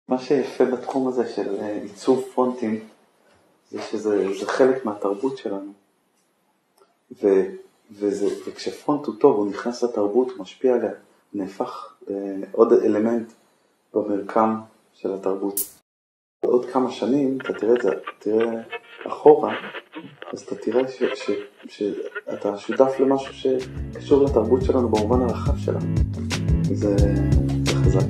מה שיפה בתחום הזה של עיצוב פונטים זה שזה חלק מהתרבות שלנו, וכשפונט הוא טוב הוא נכנס לתרבות, הוא משפיע עליה, נהפך עוד אלמנט במרקם של התרבות. עוד כמה שנים אתה תראה אחורה, אז אתה תראה שאתה שותף למשהו שקשור לתרבות שלנו במובן הרחב שלה. זה חזק.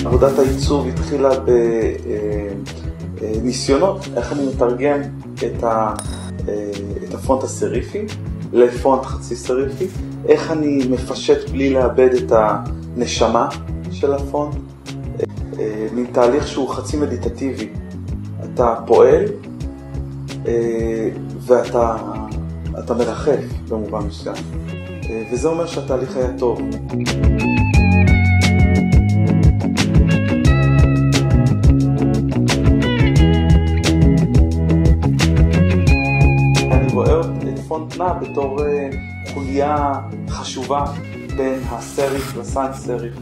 עבודת העיצוב התחילה בניסיונות, איך אני מתרגם את הפונט הסריפי לפונט חצי סריפי, איך אני מפשט בלי לאבד את הנשמה של הפונט, מתהליך שהוא חצי מדיטטיבי. אתה פועל ואתה מרחף במובן מסוים, וזה אומר שהתהליך היה טוב. פונט נע בתור חוליה חשובה בין הסריף לסאנס סריף,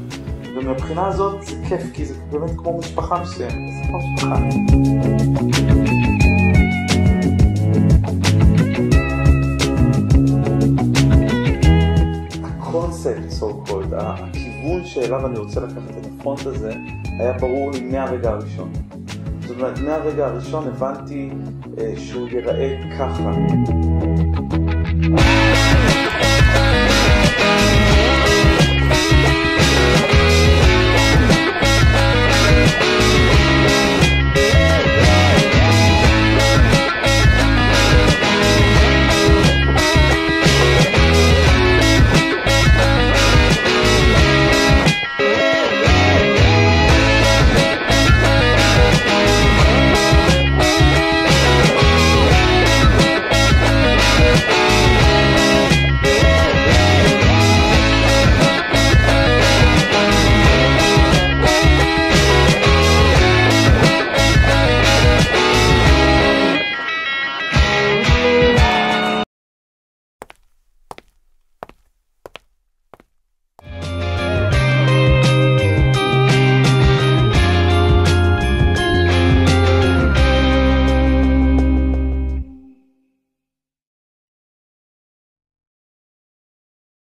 ומבחינה הזאת זה כיף, כי זה באמת כמו משפחה מסוימת, זה כמו משפחה. הקונספט, so called, הכיוון שאליו אני רוצה לקחת את הפונט הזה, היה ברור לי מהרגע הראשון. זאת אומרת, מהרגע הראשון הבנתי שהוא ייראה ככה.